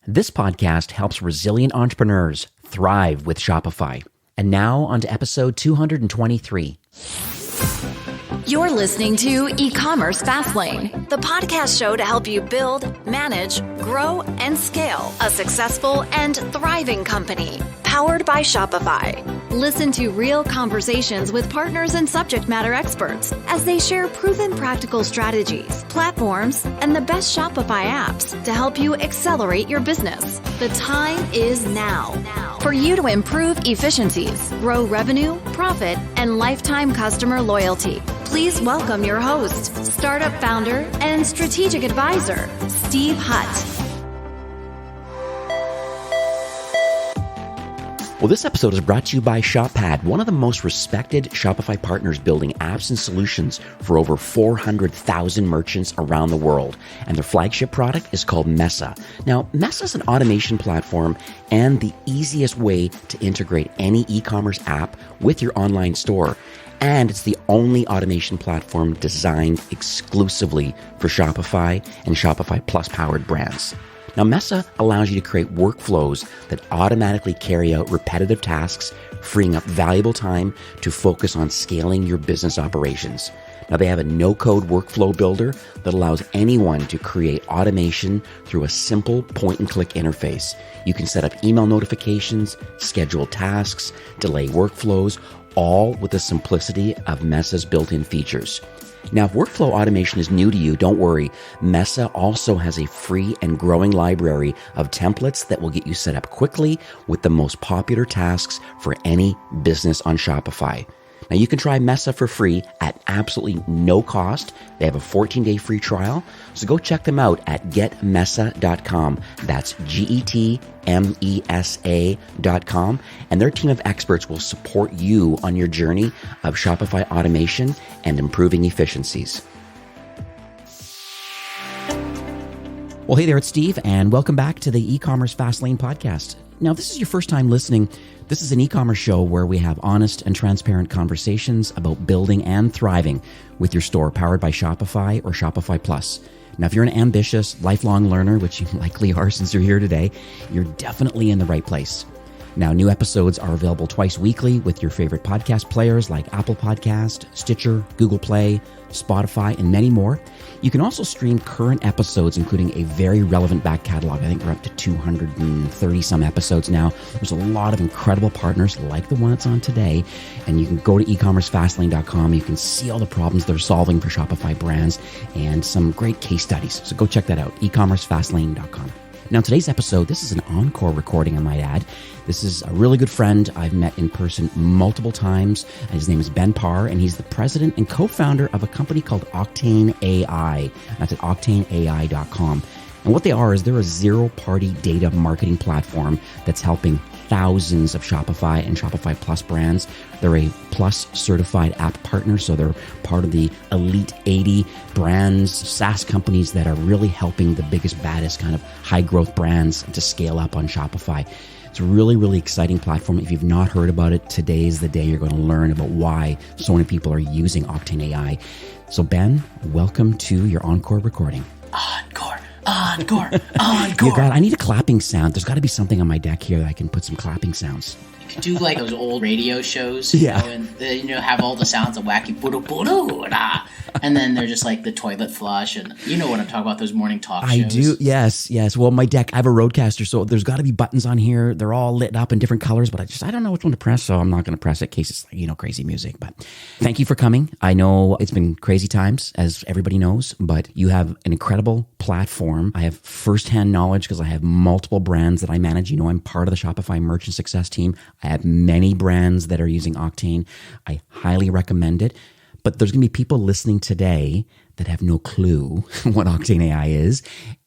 This podcast helps resilient entrepreneurs thrive with Shopify. And now on to episode 223. You're listening to E-Commerce Fastlane, the podcast show to help you build, manage, grow, and scale a successful and thriving company, powered by Shopify. Listen to real conversations with partners and subject matter experts as they share proven practical strategies, platforms, and the best Shopify apps to help you accelerate your business. The time is now for you to improve efficiencies, grow revenue, profit, and lifetime customer loyalty. Please welcome your host, startup founder and strategic advisor, Steve Hutt. Well, this episode is brought to you by ShopPad, one of the most respected Shopify partners building apps and solutions for over 400,000 merchants around the world. And their flagship product is called Mesa. Now, Mesa is an automation platform and the easiest way to integrate any e-commerce app with your online store. And it's the only automation platform designed exclusively for Shopify and Shopify Plus powered brands. Now, Mesa allows you to create workflows that automatically carry out repetitive tasks, freeing up valuable time to focus on scaling your business operations. Now, they have a no-code workflow builder that allows anyone to create automation through a simple point-and-click interface. You can set up email notifications, schedule tasks, delay workflows, all with the simplicity of Mesa's built-in features. Now, if workflow automation is new to you, don't worry. Mesa also has a free and growing library of templates that will get you set up quickly with the most popular tasks for any business on Shopify. Now, you can try Mesa for free at absolutely no cost. They have a 14-day free trial. So go check them out at getmesa.com. That's GETMESA.com. And their team of experts will support you on your journey of Shopify automation and improving efficiencies. Well, hey there, it's Steve, and welcome back to the E-Commerce Fastlane podcast. Now, this is your first time listening. This is an e-commerce show where we have honest and transparent conversations about building and thriving with your store powered by Shopify or Shopify Plus. Now, if you're an ambitious, lifelong learner, which you likely are since you're here today, you're definitely in the right place. Now, new episodes are available twice weekly with your favorite podcast players like Apple Podcast, Stitcher, Google Play, Spotify, and many more. You can also stream current episodes, including a very relevant back catalog. I think we're up to 230 some episodes now. There's a lot of incredible partners like the one that's on today. And you can go to ecommercefastlane.com. You can see all the problems they're solving for Shopify brands and some great case studies. So go check that out, ecommercefastlane.com. Now, today's episode, this is an encore recording, I might add. This is a really good friend I've met in person multiple times. His name is Parr, and he's the president and co-founder of a company called Octane AI. That's at octaneai.com. And what they are is they're a zero-party data marketing platform that's helping thousands of Shopify and Shopify Plus brands. They're a Plus certified app partner, so they're part of the elite 80 brands, SaaS companies that are really helping the biggest, baddest kind of high-growth brands to scale up on Shopify. It's a really, really exciting platform. If you've not heard about it, today is the day you're going to learn about why so many people are using Octane AI. So Ben, welcome to your encore recording. Encore. I need a clapping sound. There's got to be something on my deck here that I can put some clapping sounds. You could do like those old radio shows, and they, have all the sounds of wacky boo-doo-boo-doo-da. And then they're just like the toilet flush, and you know what I'm talking about, those morning talk shows. I do, yes. Well, my deck, I have a Rodecaster, so there's got to be buttons on here. They're all lit up in different colors, but I don't know which one to press, so I'm not going to press it in case it's crazy music. But thank you for coming. I know it's been crazy times, as everybody knows, but you have an incredible platform. I have firsthand knowledge because I have multiple brands that I manage. I'm part of the Shopify merchant success team. I have many brands that are using Octane. I highly recommend it. But there's going to be people listening today that have no clue what Octane AI is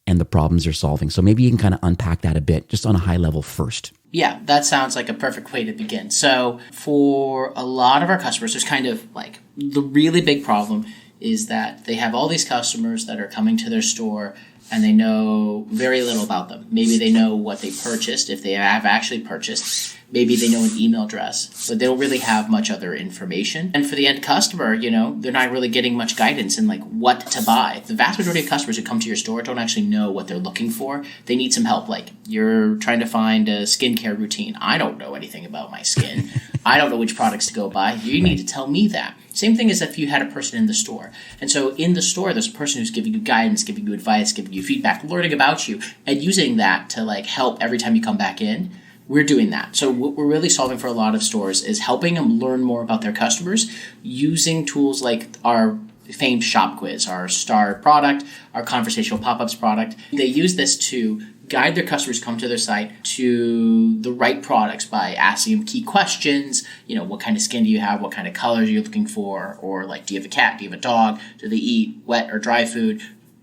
and the problems you're solving. So maybe you can kind of unpack that a bit, just on a high level first. Yeah, that sounds like a perfect way to begin. So for a lot of our customers, there's kind of like the really big problem is that they have all these customers that are coming to their store and they know very little about them. Maybe they know what they purchased, if they have actually purchased. Maybe they know an email address, but they don't really have much other information. And for the end customer, they're not really getting much guidance in like what to buy. The vast majority of customers who come to your store don't actually know what they're looking for. They need some help. Like, you're trying to find a skincare routine. I don't know anything about my skin. I don't know which products to go buy. You need to tell me that. Same thing as if you had a person in the store. And so in the store, there's a person who's giving you guidance, giving you advice, giving you feedback, learning about you, and using that to like help every time you come back in. We're doing that. So what we're really solving for a lot of stores is helping them learn more about their customers using tools like our famed shop quiz, our star product, our conversational pop-ups product. They use this to guide their customers come to their site to the right products by asking them key questions. What kind of skin do you have? What kind of colors are you looking for? Or like, do you have a cat? Do you have a dog? Do they eat wet or dry food?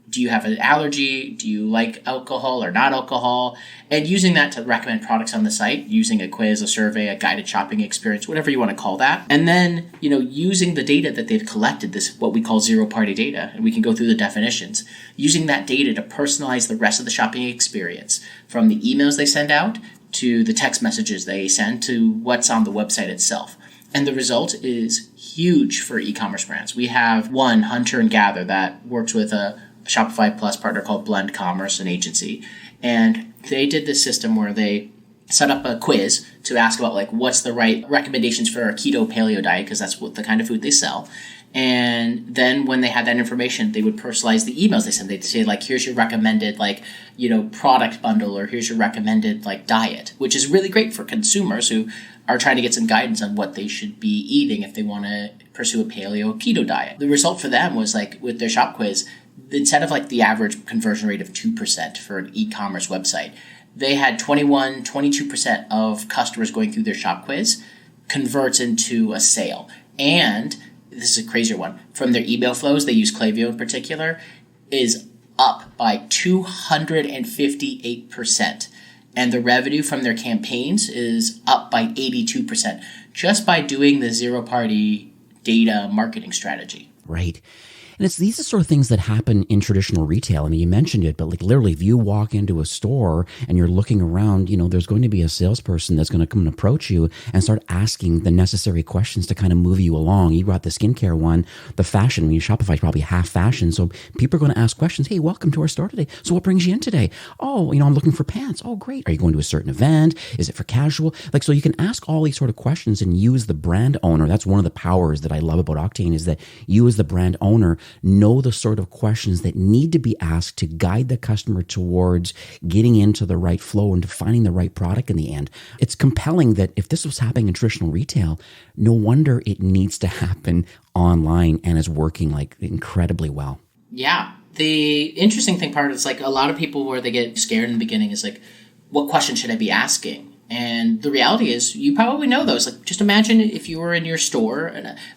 Do you have an allergy? Do you like alcohol or not alcohol? And using that to recommend products on the site, using a quiz, a survey, a guided shopping experience, whatever you want to call that. And then, using the data that they've collected, this what we call zero-party data, and we can go through the definitions, using that data to personalize the rest of the shopping experience, from the emails they send out to the text messages they send to what's on the website itself. And the result is huge for e-commerce brands. We have one, Hunter and Gather, that works with a Shopify Plus partner called Blend Commerce, an agency. And they did this system where they set up a quiz to ask about like what's the right recommendations for a keto paleo diet, because that's what the kind of food they sell. And then when they had that information, they would personalize the emails they sent. They'd say like, here's your recommended product bundle, or here's your recommended diet, which is really great for consumers who are trying to get some guidance on what they should be eating if they want to pursue a paleo keto diet. The result for them was like with their shop quiz, instead of like the average conversion rate of 2% for an e-commerce website, they had 22% of customers going through their shop quiz converts into a sale. And this is a crazier one, from their email flows, they use Klaviyo in particular, is up by 258%. And the revenue from their campaigns is up by 82%, just by doing the zero-party data marketing strategy. Right. And these are sort of things that happen in traditional retail. I mean, you mentioned it, but like literally if you walk into a store and you're looking around, there's going to be a salesperson that's going to come and approach you and start asking the necessary questions to kind of move you along. You brought the skincare one, the fashion. Shopify is probably half fashion. So people are going to ask questions. Hey, welcome to our store today. So what brings you in today? Oh, I'm looking for pants. Oh, great. Are you going to a certain event? Is it for casual? So you can ask all these sort of questions and you as the brand owner. That's one of the powers that I love about Octane, is that you as the brand owner know the sort of questions that need to be asked to guide the customer towards getting into the right flow and to finding the right product in the end. It's compelling that if this was happening in traditional retail, no wonder it needs to happen online and is working incredibly well. Yeah. The interesting thing part is a lot of people where they get scared in the beginning is what question should I be asking? And the reality is, you probably know those. Just imagine if you were in your store,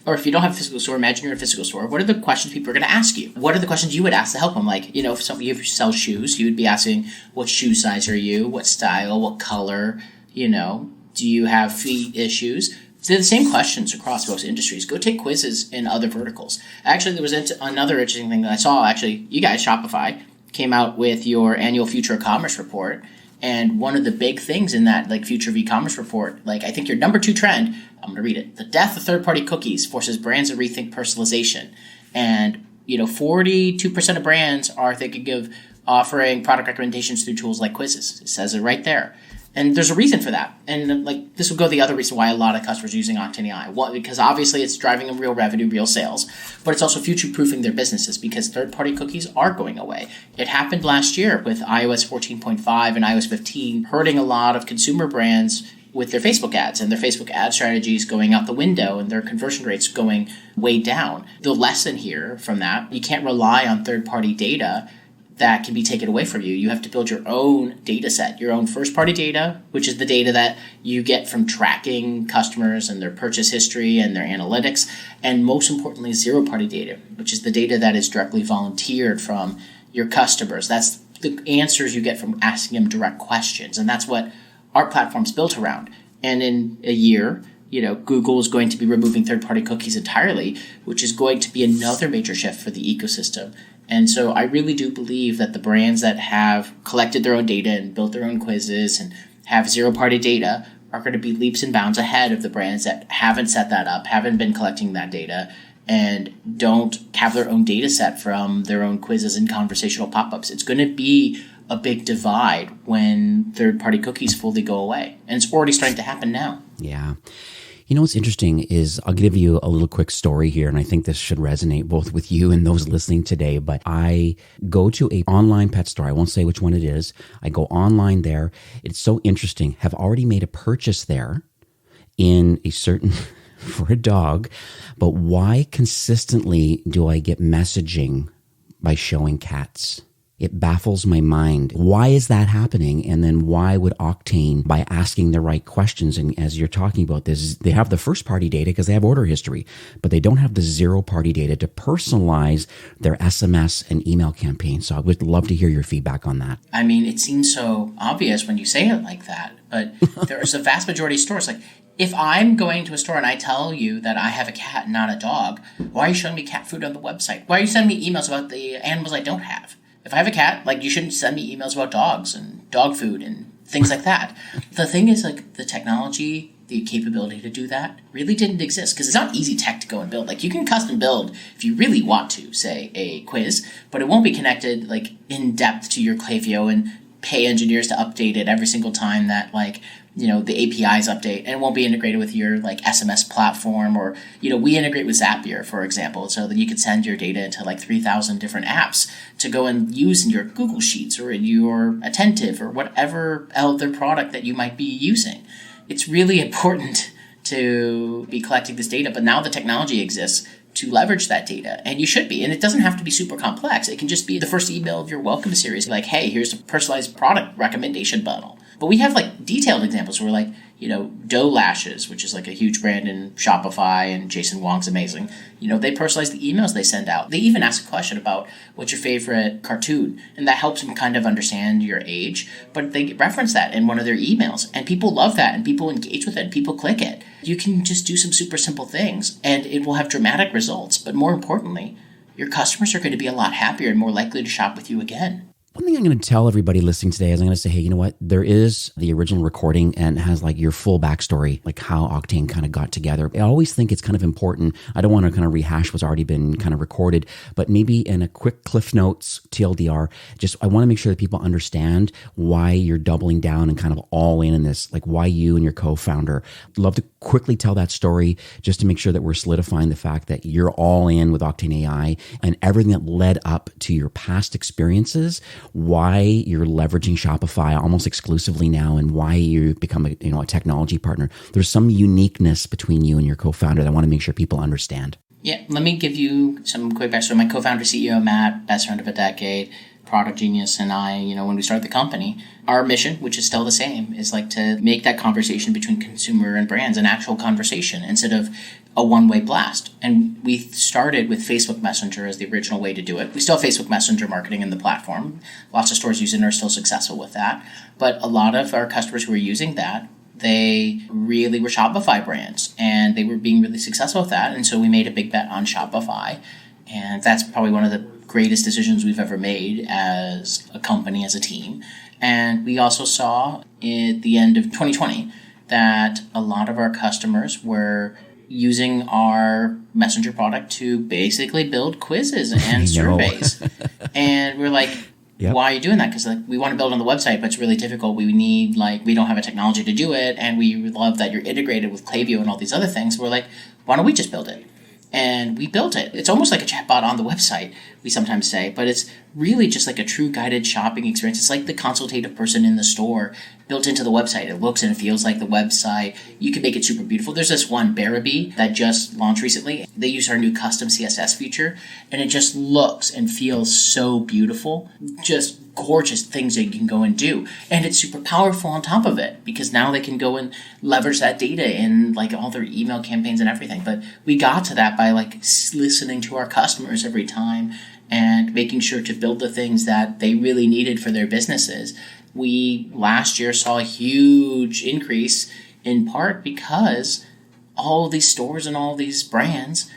or if you don't have a physical store, imagine you're in a physical store. What are the questions people are going to ask you? What are the questions you would ask to help them? If if you sell shoes, you would be asking, what shoe size are you? What style? What color? Do you have feet issues? They're the same questions across most industries. Go take quizzes in other verticals. Actually, there was another interesting thing that I saw. Actually, you guys, Shopify, came out with your annual Future of Commerce report. And one of the big things in that Future of E-commerce report, I think your number 2 trend, I'm going to read it. The death of third-party cookies forces brands to rethink personalization. And, 42% of brands are thinking of offering product recommendations through tools like quizzes. It says it right there. And there's a reason for that. And this will go the other reason why a lot of customers are using Octane AI. Because obviously it's driving them real revenue, real sales, but it's also future-proofing their businesses because third-party cookies are going away. It happened last year with iOS 14.5 and iOS 15 hurting a lot of consumer brands with their Facebook ads and their Facebook ad strategies going out the window and their conversion rates going way down. The lesson here from that, you can't rely on third-party data that can be taken away from you. You have to build your own data set, your own first-party data, which is the data that you get from tracking customers and their purchase history and their analytics, and most importantly, zero-party data, which is the data that is directly volunteered from your customers. That's the answers you get from asking them direct questions, and that's what our platform's built around. And in a year, Google is going to be removing third-party cookies entirely, which is going to be another major shift for the ecosystem. And so I really do believe that the brands that have collected their own data and built their own quizzes and have zero-party data are going to be leaps and bounds ahead of the brands that haven't set that up, haven't been collecting that data, and don't have their own data set from their own quizzes and conversational pop-ups. It's going to be a big divide when third-party cookies fully go away. And it's already starting to happen now. Yeah. You know, what's interesting is I'll give you a little quick story here, and I think this should resonate both with you and those listening today. But I go to an online pet store. I won't say which one it is. I go online there. It's so interesting. Have already made a purchase there in a certain for a dog. But why consistently do I get messaging by showing cats? It baffles my mind. Why is that happening? And then why would Octane, by asking the right questions, and as you're talking about this, they have the first party data because they have order history, but they don't have the zero party data to personalize their SMS and email campaigns. So I would love to hear your feedback on that. I mean, it seems so obvious when you say it like that, but there's a vast majority of stores. Like, if I'm going to a store and I tell you that I have a cat, not a dog, why are you showing me cat food on the website? Why are you sending me emails about the animals I don't have? If I have a cat, like, you shouldn't send me emails about dogs and dog food and things like that. The thing is, like, the technology, the capability to do that really didn't exist because it's not easy tech to go and build. Like, you can custom build if you really want to, say, a quiz, but it won't be connected, like, in depth to your Klaviyo and pay engineers to update it every single time that, like, you know, the APIs update, and it won't be integrated with your, like, SMS platform, or, you know, we integrate with Zapier, for example, so that you could send your data into like 3,000 different apps to go and use in your Google Sheets or in your Attentive or whatever other product that you might be using. It's really important to be collecting this data, but now the technology exists to leverage that data, and you should be. And it doesn't have to be super complex. It can just be the first email of your welcome series, like, hey, here's a personalized product recommendation bundle. But we have, like, detailed examples where, like, you know, Doe Lashes, which is like a huge brand in Shopify, and Jason Wong's amazing. You know, they personalize the emails they send out. They even ask a question about what's your favorite cartoon, and that helps them kind of understand your age. But they reference that in one of their emails, and people love that, and people engage with it, and people click it. You can just do some super simple things, and it will have dramatic results. But more importantly, your customers are going to be a lot happier and more likely to shop with you again. One thing I'm going to tell everybody listening today is I'm going to say, hey, you know what? There is the original recording and it has like your full backstory, like how Octane kind of got together. I always think it's kind of important. I don't want to kind of rehash what's already been kind of recorded, but maybe in a quick Cliff Notes TLDR, just I want to make sure that people understand why you're doubling down and kind of all in this, like why you and your co-founder. Love to quickly tell that story just to make sure that we're solidifying the fact that you're all in with Octane AI and everything that led up to your past experiences, why you're leveraging Shopify almost exclusively now, and why you become a technology partner. There's some uniqueness between you and your co-founder that I want to make sure people understand. Yeah, let me give you some quick backstory. My co-founder, CEO, Matt, best friend of a decade, product genius, and I, when we started the company, our mission, which is still the same, is like to make that conversation between consumer and brands an actual conversation instead of a one-way blast. And we started with Facebook Messenger as the original way to do it. We still have Facebook Messenger marketing in the platform. Lots of stores using it are still successful with that. But a lot of our customers who were using that, they really were Shopify brands, and they were being really successful with that. And so we made a big bet on Shopify. And that's probably one of the greatest decisions we've ever made as a company, as a team. And we also saw at the end of 2020 that a lot of our customers were using our messenger product to basically build quizzes and surveys. And we're like, yep. Why are you doing that? Because we want to build on the website, but it's really difficult. We need, we don't have a technology to do it. And we love that you're integrated with Klaviyo and all these other things. We're like, why don't we just build it? And we built it. It's almost like a chatbot on the website, we sometimes say, but it's really just like a true guided shopping experience. It's like the consultative person in the store built into the website. It looks and it feels like the website. You can make it super beautiful. There's this one, Barabee, that just launched recently. They use our new custom CSS feature, and it just looks and feels so beautiful. Just gorgeous things that you can go and do. And it's super powerful on top of it, because now they can go and leverage that data in all their email campaigns and everything. But we got to that by listening to our customers every time and making sure to build the things that they really needed for their businesses. We last year saw a huge increase, in part because all these stores and all these brands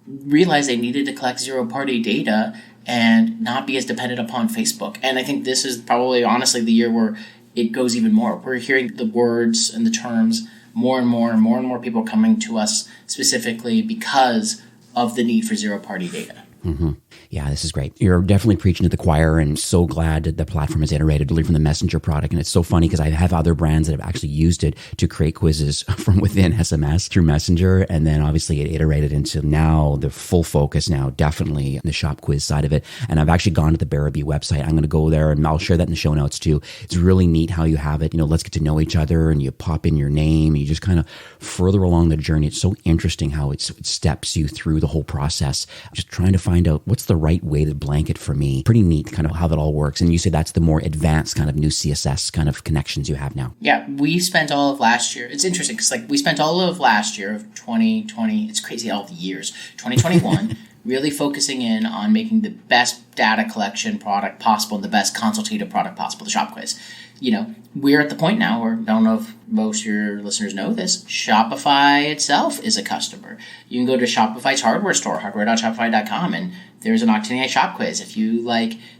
realized they needed to collect zero-party data and not be as dependent upon Facebook. And I think this is probably honestly the year where it goes even more. We're hearing the words and the terms more and more people coming to us specifically because of the need for zero-party data. Mm-hmm. Yeah, this is great. You're definitely preaching to the choir, and so glad that the platform has iterated really from the Messenger product. And it's so funny because I have other brands that have actually used it to create quizzes from within SMS through Messenger. And then obviously it iterated into now the full focus now, definitely the shop quiz side of it. And I've actually gone to the Barabee website. I'm going to go there and I'll share that in the show notes too. It's really neat how you have it, let's get to know each other, and you pop in your name, and you just kind of further along the journey. It's so interesting how it steps you through the whole process. Just trying to find out what's the right way to blanket for me. Pretty neat kind of how that all works. And you say that's the more advanced kind of new CSS kind of connections you have now. Yeah, we spent all of last year. It's interesting because we spent all of last year of 2020. It's crazy all the years. 2021 really focusing in on making the best data collection product possible and the best consultative product possible, the shop quiz. We're at the point now where, I don't know if most of your listeners know this, Shopify itself is a customer. You can go to Shopify's hardware store, hardware.shopify.com, and there's an Octane AI shop quiz. If you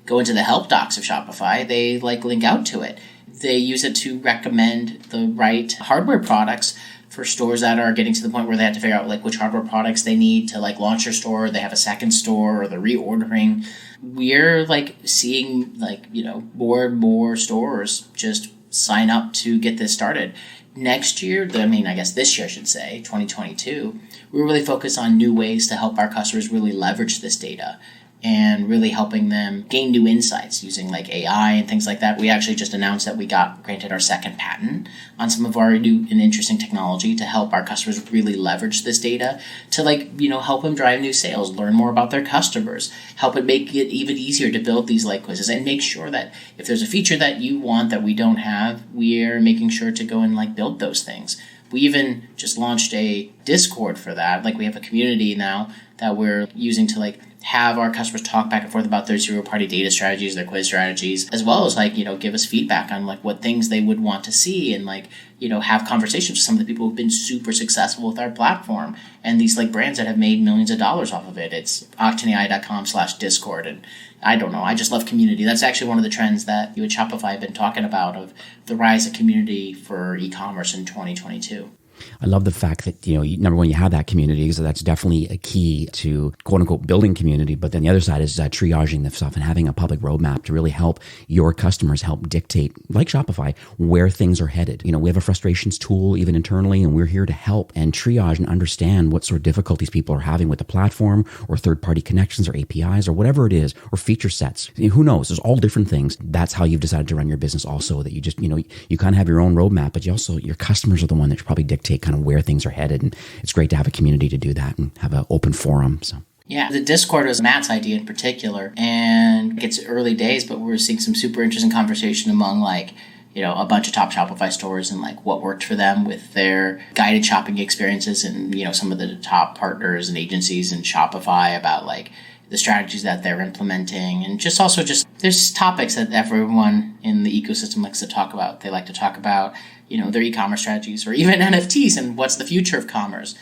go into the help docs of Shopify, they link out to it. They use it to recommend the right hardware products for stores that are getting to the point where they have to figure out which hardware products they need to launch their store, they have a second store, or they're reordering. We're seeing more and more stores just sign up to get this started. Next year, I guess this year I should say, 2022, we're really focused on new ways to help our customers really leverage this data and really helping them gain new insights using AI and things like that. We actually just announced that we got granted our second patent on some of our new and interesting technology to help our customers really leverage this data to help them drive new sales, learn more about their customers, help it make it even easier to build these quizzes, and make sure that if there's a feature that you want that we don't have, we're making sure to go and build those things. We even just launched a Discord for that. We have a community now that we're using to have our customers talk back and forth about their zero-party data strategies, their quiz strategies, as well as give us feedback on what things they would want to see, and have conversations with some of the people who've been super successful with our platform and these brands that have made millions of dollars off of it. It's octaneai.com/Discord, and I don't know, I just love community. That's actually one of the trends that you at Shopify have been talking about, of the rise of community for e-commerce in 2022. I love the fact that, number one, you have that community, because that's definitely a key to quote unquote building community. But then the other side is triaging the stuff and having a public roadmap to really help your customers help dictate, like Shopify, where things are headed. We have a frustrations tool even internally, and we're here to help and triage and understand what sort of difficulties people are having with the platform, or third-party connections, or APIs, or whatever it is, or feature sets. Who knows? There's all different things. That's how you've decided to run your business also, that you just, you kind of have your own roadmap, but you also, your customers are the one that should probably dictate kind of where things are headed. And it's great to have a community to do that and have an open forum. So yeah, the Discord was Matt's idea in particular, and it's early days, but we're seeing some super interesting conversation among a bunch of top Shopify stores and what worked for them with their guided shopping experiences, and some of the top partners and agencies in Shopify about the strategies that they're implementing, and just there's topics that everyone in the ecosystem likes to talk about. They like to talk about their e-commerce strategies, or even NFTs and what's the future of commerce.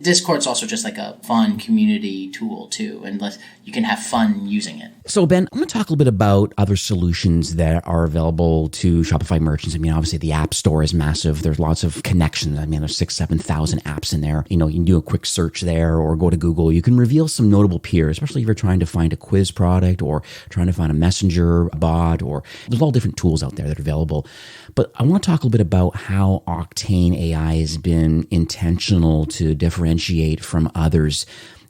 Discord's also just a fun community tool too, and you can have fun using it. So Ben, I'm going to talk a little bit about other solutions that are available to Shopify merchants. Obviously the App Store is massive. There's lots of connections. There's 6,000-7,000 apps in there. You can do a quick search there, or go to Google. You can reveal some notable peers, especially if you're trying to find a quiz product or trying to find a messenger bot, or there's all different tools out there that are available. But I want to talk a little bit about how Octane AI has been intentional to differentiate from others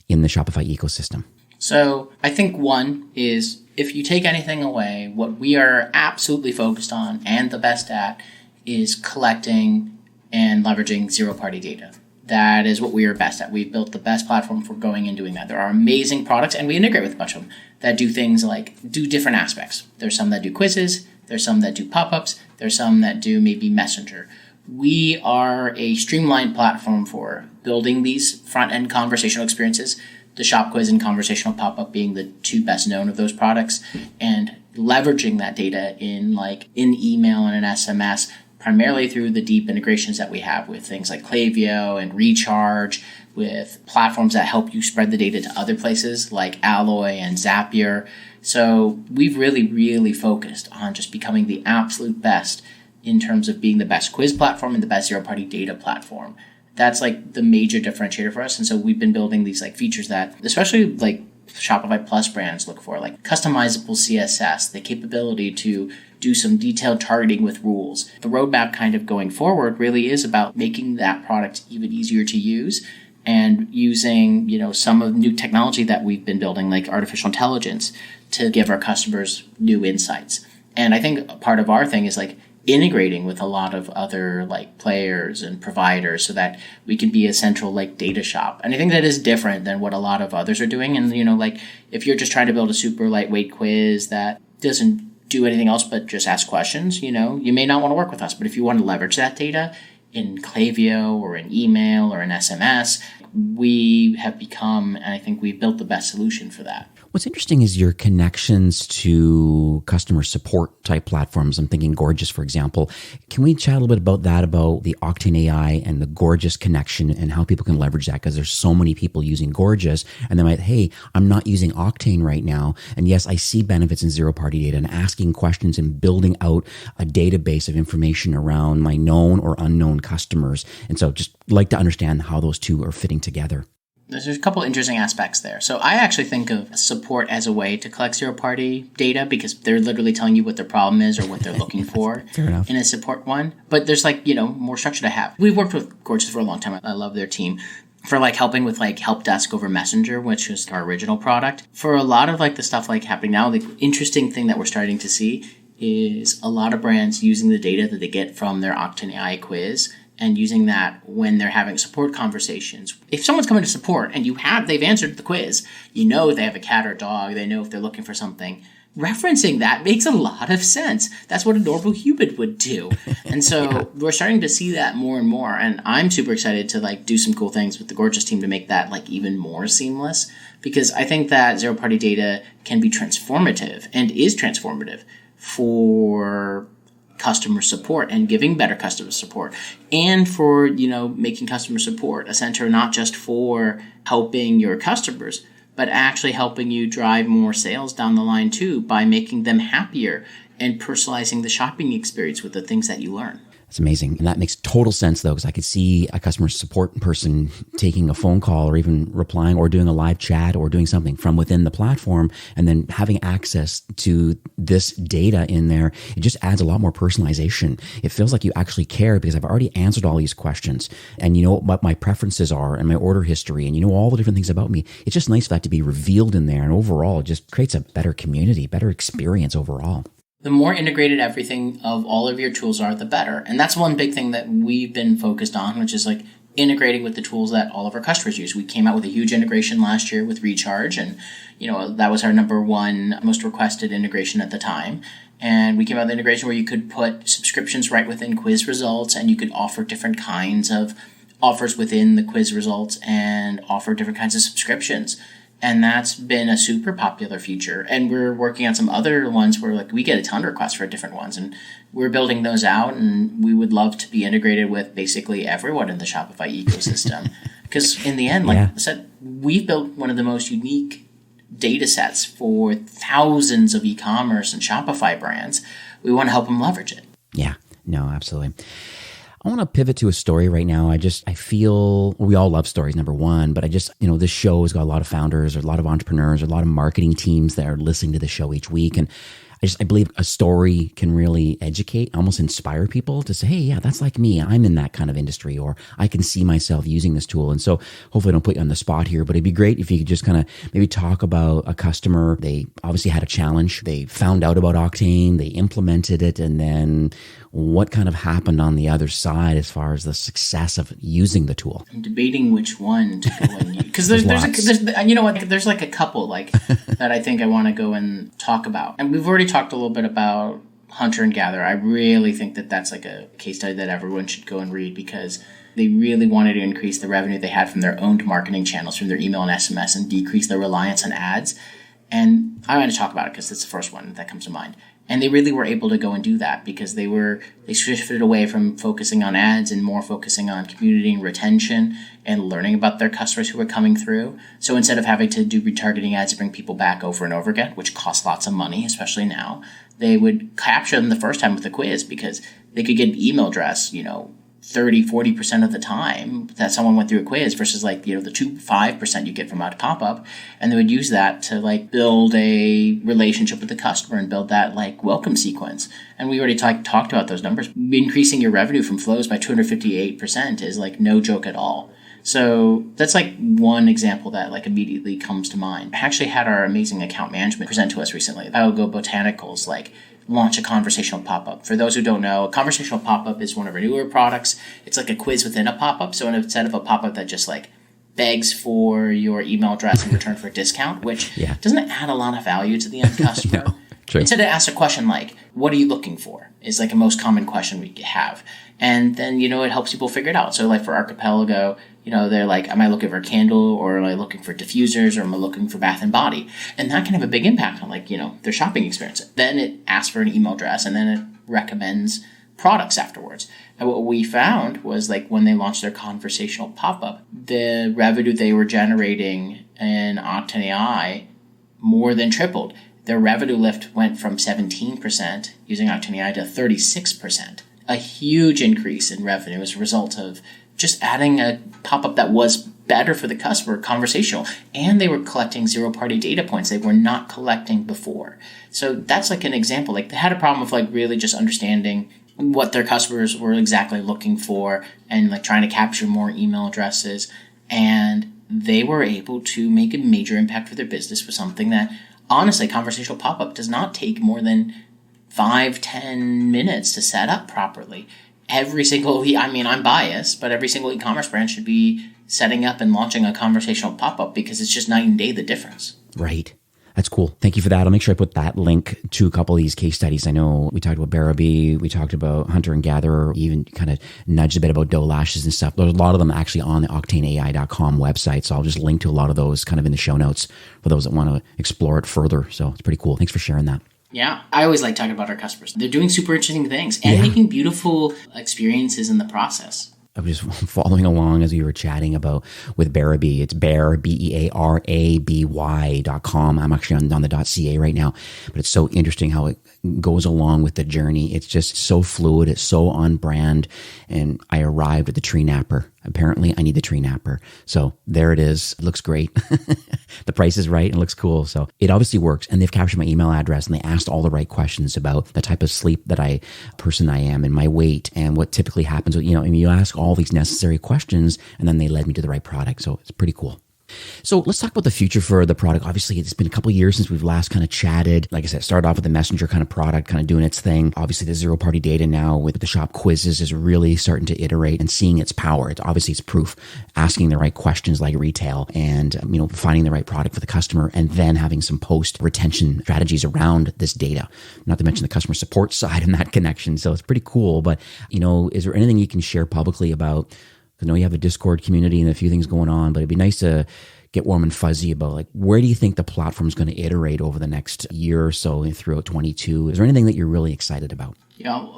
in the Shopify ecosystem. So I think one is, if you take anything away, what we are absolutely focused on and the best at is collecting and leveraging zero-party data. That is what we are best at. We've built the best platform for going and doing that. There are amazing products, and we integrate with a bunch of them that do things do different aspects. There's some that do quizzes. There's some that do pop-ups. There's some that do maybe messenger. We are a streamlined platform for building these front-end conversational experiences, the shop quiz and conversational pop-up being the two best known of those products, and leveraging that data in email and an SMS, primarily through the deep integrations that we have with things like Klaviyo and Recharge, with platforms that help you spread the data to other places like Alloy and Zapier. So we've really, really focused on just becoming the absolute best in terms of being the best quiz platform and the best zero-party data platform. That's like the major differentiator for us. And so we've been building these like features that especially like Shopify Plus brands look for, like customizable CSS, the capability to do some detailed targeting with rules. The roadmap kind of going forward really is about making that product even easier to use and using, some of the new technology that we've been building, like artificial intelligence, to give our customers new insights. And I think part of our thing is like integrating with a lot of other like players and providers so that we can be a central like data shop. And I think that is different than what a lot of others are doing. And, like if you're just trying to build a super lightweight quiz that doesn't do anything else but just ask questions, you may not want to work with us. But if you want to leverage that data in Klaviyo or in email or in SMS, we have become, and I think we've built the best solution for that. What's interesting is your connections to customer support type platforms. I'm thinking Gorgias, for example. Can we chat a little bit about that, about the Octane AI and the Gorgias connection and how people can leverage that? Because there's so many people using Gorgias and they might, hey, I'm not using Octane right now. And yes, I see benefits in zero-party data and asking questions and building out a database of information around my known or unknown customers. And so just like to understand how those two are fitting together. There's a couple interesting aspects there. So I actually think of support as a way to collect zero-party data because they're literally telling you what their problem is or what they're looking for in a support one. But there's more structure to have. We've worked with Gorgias for a long time. I love their team for helping with help desk over Messenger, which was our original product. For a lot of the stuff happening now, the interesting thing that we're starting to see is a lot of brands using the data that they get from their Octane AI quiz and using that when they're having support conversations. If someone's coming to support and they've answered the quiz, they have a cat or dog, they know if they're looking for something, referencing that makes a lot of sense. That's what a normal human would do. And so we're starting to see that more and more. And I'm super excited to do some cool things with the Gorgias team to make that even more seamless, because I think that zero-party data can be transformative and is transformative for customer support and giving better customer support, and for making customer support a center not just for helping your customers, but actually helping you drive more sales down the line too by making them happier and personalizing the shopping experience with the things that you learn. It's amazing. And that makes total sense, though, because I could see a customer support person taking a phone call or even replying or doing a live chat or doing something from within the platform and then having access to this data in there. It just adds a lot more personalization. It feels like you actually care because I've already answered all these questions and you know what my preferences are and my order history and you know all the different things about me. It's just nice for that to be revealed in there. And overall, it just creates a better community, better experience overall. The more integrated everything of all of your tools are, the better. And that's one big thing that we've been focused on, which is integrating with the tools that all of our customers use. We came out with a huge integration last year with Recharge, and that was our number one most requested integration at the time. And we came out with an integration where you could put subscriptions right within quiz results, and you could offer different kinds of offers within the quiz results and offer different kinds of subscriptions. And that's been a super popular feature. And we're working on some other ones where we get a ton of requests for different ones. And we're building those out. And we would love to be integrated with basically everyone in the Shopify ecosystem. Because in the end, I said, we've built one of the most unique data sets for thousands of e-commerce and Shopify brands. We want to help them leverage it. Yeah, no, absolutely. I want to pivot to a story right now. I feel we all love stories, number one, but this show has got a lot of founders or a lot of entrepreneurs or a lot of marketing teams that are listening to the show each week. And I believe a story can really educate, almost inspire people to say, hey, yeah, that's like me. I'm in that kind of industry, or I can see myself using this tool. And so hopefully I don't put you on the spot here, but it'd be great if you could just kind of maybe talk about a customer. They obviously had a challenge. They found out about Octane, they implemented it, and then what kind of happened on the other side as far as the success of using the tool? I'm debating which one to go and use. Because there's a couple that I think I want to go and talk about. And we've already talked a little bit about Hunter and Gather. I really think that that's a case study that everyone should go and read, because they really wanted to increase the revenue they had from their owned marketing channels, from their email and SMS, and decrease their reliance on ads. And I want to talk about it because it's the first one that comes to mind. And they really were able to go and do that because they shifted away from focusing on ads and more focusing on community and retention and learning about their customers who were coming through. So instead of having to do retargeting ads to bring people back over and over again, which costs lots of money, especially now, they would capture them the first time with a quiz because they could get an email address, 30-40% of the time that someone went through a quiz versus the 5% you get from a pop-up, and they would use that to build a relationship with the customer and build that welcome sequence. And we already talked about those numbers. Increasing your revenue from flows by 258% is no joke at all. So that's one example that immediately comes to mind. I actually had our amazing account management present to us recently. Go Botanicals launch a conversational pop-up. For those who don't know, a conversational pop-up is one of our newer products. It's like a quiz within a pop-up. So instead of a pop-up that just begs for your email address in return for a discount, which doesn't add a lot of value to the end customer. No, true. Instead it asks a question what are you looking for? Is a most common question we have. And then, it helps people figure it out. So for Archipelago, they're am I looking for a candle, or am I looking for diffusers, or am I looking for bath and body? And that can have a big impact on their shopping experience. Then it asks for an email address, and then it recommends products afterwards. And what we found was when they launched their conversational pop-up, the revenue they were generating in Octane AI more than tripled. Their revenue lift went from 17% using Octane AI to 36%. A huge increase in revenue as a result of just adding a pop-up that was better for the customer, conversational, and they were collecting zero-party data points they were not collecting before. So that's an example. They had a problem of really just understanding what their customers were exactly looking for and trying to capture more email addresses, and they were able to make a major impact for their business with something that, honestly, conversational pop-up does not take more than 5-10 minutes to set up properly. Every single, I'm biased, but every single e-commerce brand should be setting up and launching a conversational pop-up because it's just night and day the difference. Right. That's cool. Thank you for that. I'll make sure I put that link to a couple of these case studies. I know we talked about Barabee, we talked about Hunter and Gatherer, even kind of nudged a bit about dough lashes and stuff. There's a lot of them actually on the octaneai.com website. So I'll just link to a lot of those kind of in the show notes for those that want to explore it further. So it's pretty cool. Thanks for sharing that. Yeah, I always like talking about our customers. They're doing super interesting things and making beautiful experiences in the process. I was just following along as we were chatting about with Barabee. It's Bear, BEARABY.com. I'm actually on the .ca right now, but it's so interesting how it goes along with the journey. It's just so fluid. It's so on brand. And I arrived at the tree napper. Apparently, I need the tree napper. So there it is. It looks great. The price is right and it looks cool. So it obviously works. And they've captured my email address and they asked all the right questions about the type of sleep person I am and my weight and what typically happens. And you ask all these necessary questions and then they led me to the right product. So it's pretty cool. So let's talk about the future for the product. Obviously, it's been a couple of years since we've last kind of chatted. Like I said, started off with the messenger kind of product, kind of doing its thing. Obviously, the zero-party data now with the shop quizzes is really starting to iterate and seeing its power. It's proof, asking the right questions like retail and, finding the right product for the customer and then having some post-retention strategies around this data, not to mention the customer support side and that connection. So it's pretty cool. But, is there anything you can share publicly about? I know you have a Discord community and a few things going on, but it'd be nice to get warm and fuzzy about where do you think the platform is going to iterate over the next year or so throughout 22? Is there anything that you're really excited about?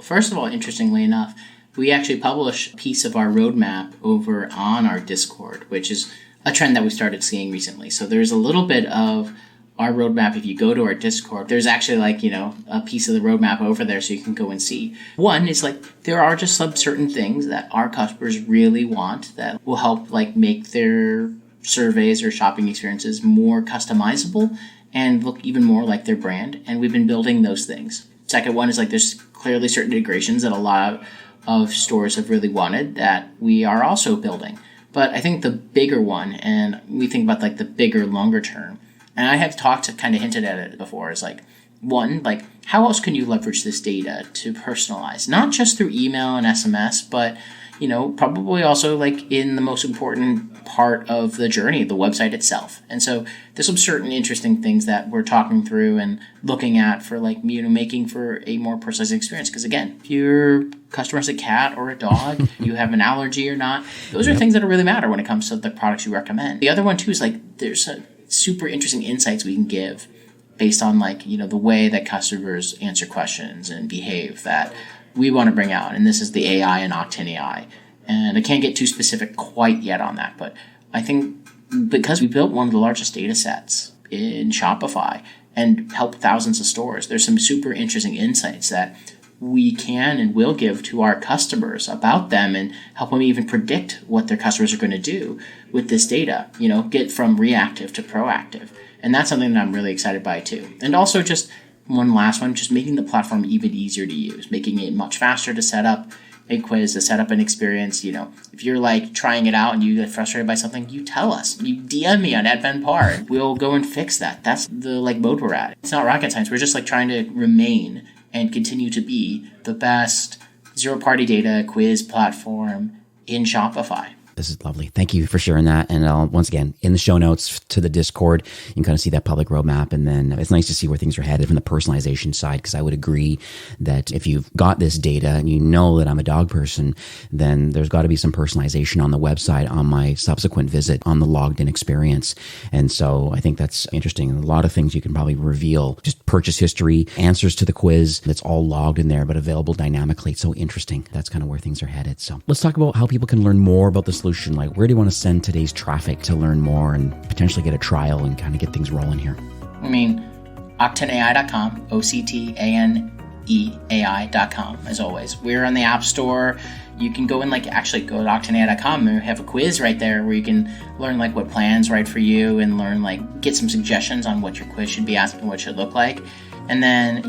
First of all, interestingly enough, we actually publish a piece of our roadmap over on our Discord, which is a trend that we started seeing recently. So there's a little bit of our roadmap. If you go to our Discord, there's actually a piece of the roadmap over there so you can go and see. One is there are just some certain things that our customers really want that will help make their surveys or shopping experiences more customizable and look even more like their brand. And we've been building those things. Second one is there's clearly certain integrations that a lot of stores have really wanted that we are also building. But I think the bigger one, and we think about the bigger, longer term, and I have kind of hinted at it before, is one, how else can you leverage this data to personalize? Not just through email and SMS, but, probably also in the most important part of the journey, the website itself. And so there's some certain interesting things that we're talking through and looking at for making for a more personalized experience. Because again, if your customer has a cat or a dog, you have an allergy or not, those are things that really matter when it comes to the products you recommend. The other one too is there's a super interesting insights we can give based on the way that customers answer questions and behave that we want to bring out. And this is the AI and Octane AI. And I can't get too specific quite yet on that, but I think because we built one of the largest data sets in Shopify and helped thousands of stores, there's some super interesting insights that we can and will give to our customers about them and help them even predict what their customers are going to do with this data, get from reactive to proactive. And that's something that I'm really excited by too. And also just one last one, just making the platform even easier to use, making it much faster to set up a quiz, to set up an experience. If you're trying it out and you get frustrated by something, you tell us. You DM me on @BenParr. We'll go and fix that. That's the mode we're at. It's not rocket science. We're just trying to remain and continue to be the best zero-party data quiz platform in Shopify. This is lovely. Thank you for sharing that. And once again, in the show notes to the Discord, you can kind of see that public roadmap. And then it's nice to see where things are headed from the personalization side, because I would agree that if you've got this data and you know that I'm a dog person, then there's got to be some personalization on the website on my subsequent visit on the logged in experience. And so I think that's interesting. And a lot of things you can probably reveal, just purchase history, answers to the quiz, that's all logged in there, but available dynamically. It's so interesting. That's kind of where things are headed. So let's talk about how people can learn more about this solution. Where do you want to send today's traffic to learn more and potentially get a trial and kind of get things rolling here? OctaneAI.com, OCTANEAI.com, as always. We're on the App Store. You can go and actually go to OctaneAI.com and have a quiz right there where you can learn what plan's right for you and learn get some suggestions on what your quiz should be asking, what it should look like. And then,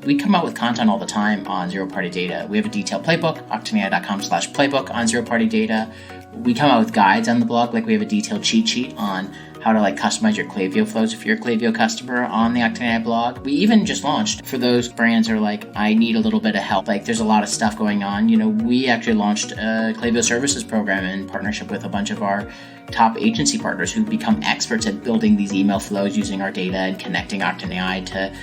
we come out with content all the time on zero-party data. We have a detailed playbook, OctaneAI.com/playbook on zero-party data. We come out with guides on the blog, we have a detailed cheat sheet on how to customize your Klaviyo flows if you're a Klaviyo customer on the Octane AI blog. We even just launched for those brands who are I need a little bit of help. There's a lot of stuff going on. We actually launched a Klaviyo services program in partnership with a bunch of our top agency partners who become experts at building these email flows using our data and connecting Octane AI to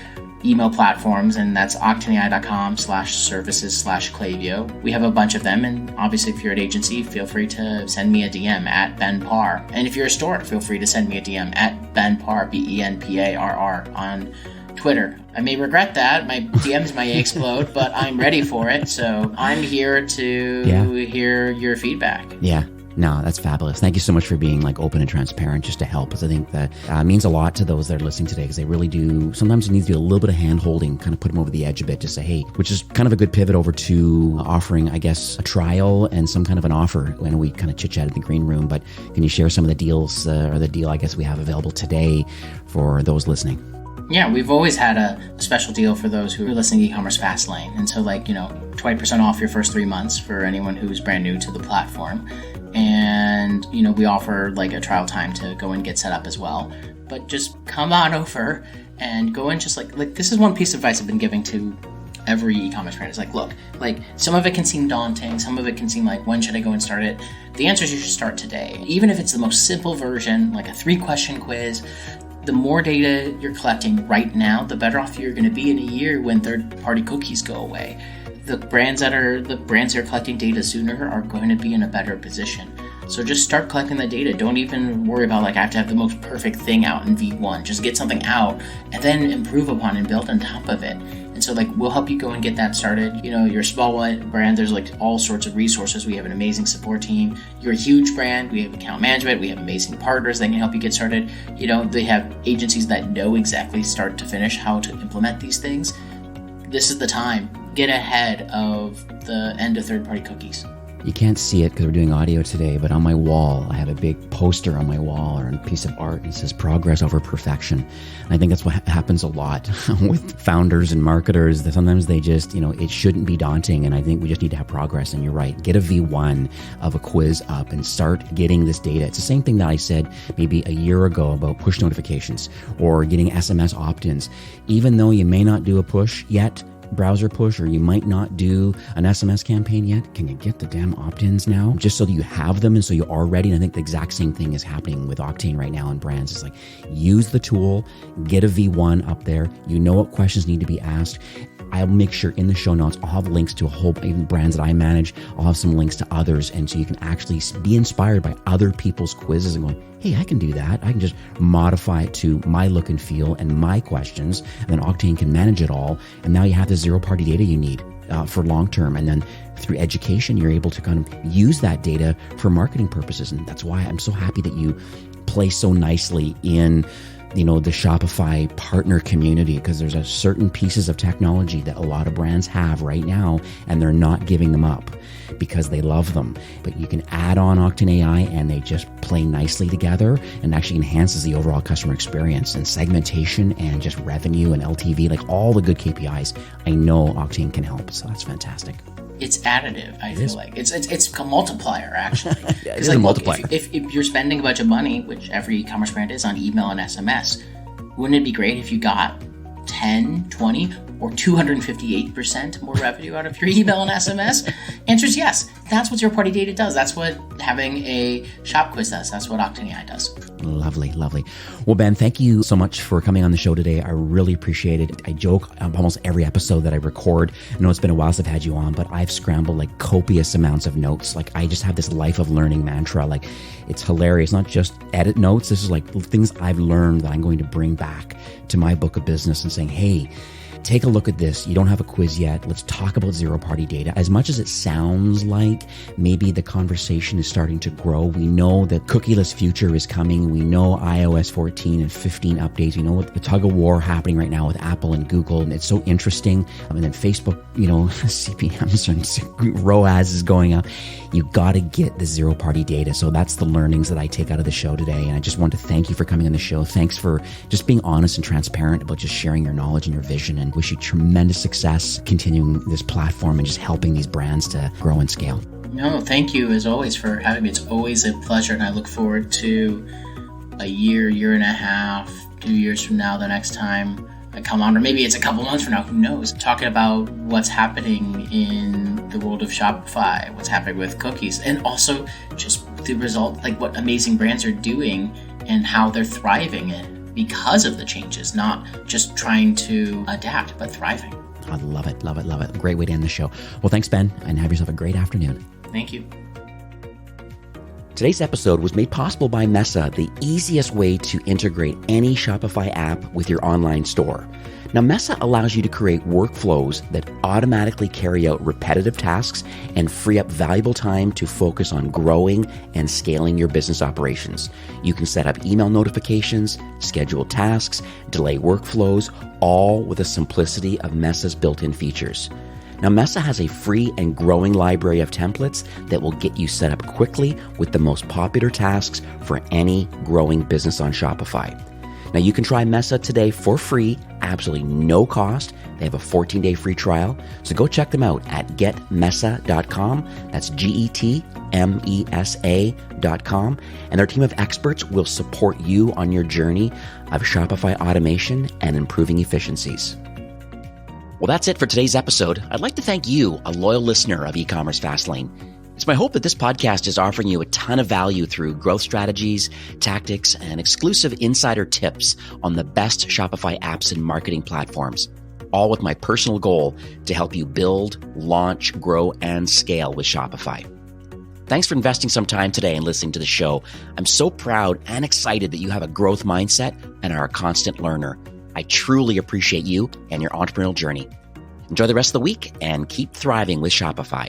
email platforms, and that's octaneai.com/services/Klaviyo. We have a bunch of them, and obviously if you're an agency, feel free to send me a DM at BenParr. And if you're a store, feel free to send me a DM at BenParr, BenParr on Twitter. I may regret that. My DMs might explode, but I'm ready for it. So I'm here to hear your feedback. Yeah. No, that's fabulous. Thank you so much for being open and transparent just to help, because I think that means a lot to those that are listening today, because they really do. Sometimes it needs to be a little bit of hand holding, kind of put them over the edge a bit to say, hey, which is kind of a good pivot over to offering, I guess, a trial and some kind of an offer. When we kind of chit chat in the green room, but can you share some of the deals or the deal I guess we have available today for those listening? Yeah, we've always had a special deal for those who are listening to E-commerce Fastlane. And so 20% off your first 3 months for anyone who's brand new to the platform. And, we offer a trial time to go and get set up as well. But just come on over and go and just this is one piece of advice I've been giving to every e-commerce brand. It's look, some of it can seem daunting. Some of it can seem when should I go and start it? The answer is you should start today. Even if it's the most simple version, a 3-question quiz, the more data you're collecting right now, the better off you're going to be in a year when third-party cookies go away. The brands that are collecting data sooner are going to be in a better position. So just start collecting the data. Don't even worry about I have to have the most perfect thing out in V1. Just get something out and then improve upon and build on top of it. And so we'll help you go and get that started. You're a small brand, there's all sorts of resources. We have an amazing support team. You're a huge brand, we have account management, we have amazing partners that can help you get started. They have agencies that know exactly start to finish how to implement these things. This is the time. Get ahead of the end of third-party cookies. You can't see it because we're doing audio today, but on my wall, I have a big poster on my wall or a piece of art, and it says progress over perfection. And I think that's what happens a lot with founders and marketers, that sometimes they just, it shouldn't be daunting. And I think we just need to have progress. And you're right. Get a V1 of a quiz up and start getting this data. It's the same thing that I said maybe a year ago about push notifications or getting SMS opt-ins. Even though you may not do a push yet, browser push, or you might not do an SMS campaign yet, can you get the damn opt-ins now? Just so that you have them and so you are ready. And I think the exact same thing is happening with Octane right now in brands. It's use the tool, get a V1 up there. You know what questions need to be asked. I'll make sure in the show notes, I'll have links to a whole, even brands that I manage. I'll have some links to others. And so you can actually be inspired by other people's quizzes and going, hey, I can do that. I can just modify it to my look and feel and my questions. And then Octane can manage it all. And now you have the zero-party data you need for long-term. And then through education, you're able to kind of use that data for marketing purposes. And that's why I'm so happy that you play so nicely in the Shopify partner community, because there's a certain pieces of technology that a lot of brands have right now, and they're not giving them up because they love them. But you can add on Octane AI and they just play nicely together and actually enhances the overall customer experience and segmentation and just revenue and LTV, like all the good KPIs. I know Octane can help. So that's fantastic. It's additive. I feel like it's a multiplier, actually. Yeah, it's like a multiplier. Look, if you're spending a bunch of money, which every e-commerce brand is, on email and SMS, wouldn't it be great if you got 10, 20, or 258% more revenue out of your email and SMS? Answer is yes. That's what zero-party data does. That's what having a shop quiz does. That's what Octane AI does. Lovely, lovely. Well, Ben, thank you so much for coming on the show today. I really appreciate it. I joke almost every episode that I record. I know it's been a while since I've had you on, but I've scrambled like copious amounts of notes. Like I just have this life of learning mantra. Like it's hilarious. Not just edit notes. This is like things I've learned that I'm going to bring back to my book of business and saying, hey, take a look at this. You don't have a quiz yet. Let's talk about zero-party data. As much as it sounds like maybe the conversation is starting to grow, we know that cookieless future is coming. We know iOS 14 and 15 updates. We know the tug of war happening right now with Apple and Google, and it's so interesting. And then Facebook, CPMs and ROAS is going up. You got to get the zero-party data. So that's the learnings that I take out of the show today. And I just want to thank you for coming on the show. Thanks for just being honest and transparent about just sharing your knowledge and your vision, and wish you tremendous success continuing this platform and just helping these brands to grow and scale. No, thank you as always for having me. It's always a pleasure, and I look forward to a year and a half, 2 years from now, the next time I come on, or maybe it's a couple months from now, who knows, talking about what's happening in the world of Shopify, what's happening with cookies, and also just the result, like what amazing brands are doing and how they're thriving in because of the changes, not just trying to adapt, but thriving. I love it, love it, love it. Great way to end the show. Well, thanks, Ben, and have yourself a great afternoon. Thank you. Today's episode was made possible by Mesa, the easiest way to integrate any Shopify app with your online store. Now, Mesa allows you to create workflows that automatically carry out repetitive tasks and free up valuable time to focus on growing and scaling your business operations. You can set up email notifications, schedule tasks, delay workflows, all with the simplicity of Mesa's built-in features. Now, Mesa has a free and growing library of templates that will get you set up quickly with the most popular tasks for any growing business on Shopify. Now, you can try Mesa today for free, absolutely no cost. They have a 14-day free trial. So go check them out at getmesa.com. That's GETMESA.com. And their team of experts will support you on your journey of Shopify automation and improving efficiencies. Well, that's it for today's episode. I'd like to thank you, a loyal listener of E-commerce Fastlane. It's my hope that this podcast is offering you a ton of value through growth strategies, tactics, and exclusive insider tips on the best Shopify apps and marketing platforms, all with my personal goal to help you build, launch, grow, and scale with Shopify. Thanks for investing some time today and listening to the show. I'm so proud and excited that you have a growth mindset and are a constant learner. I truly appreciate you and your entrepreneurial journey. Enjoy the rest of the week and keep thriving with Shopify.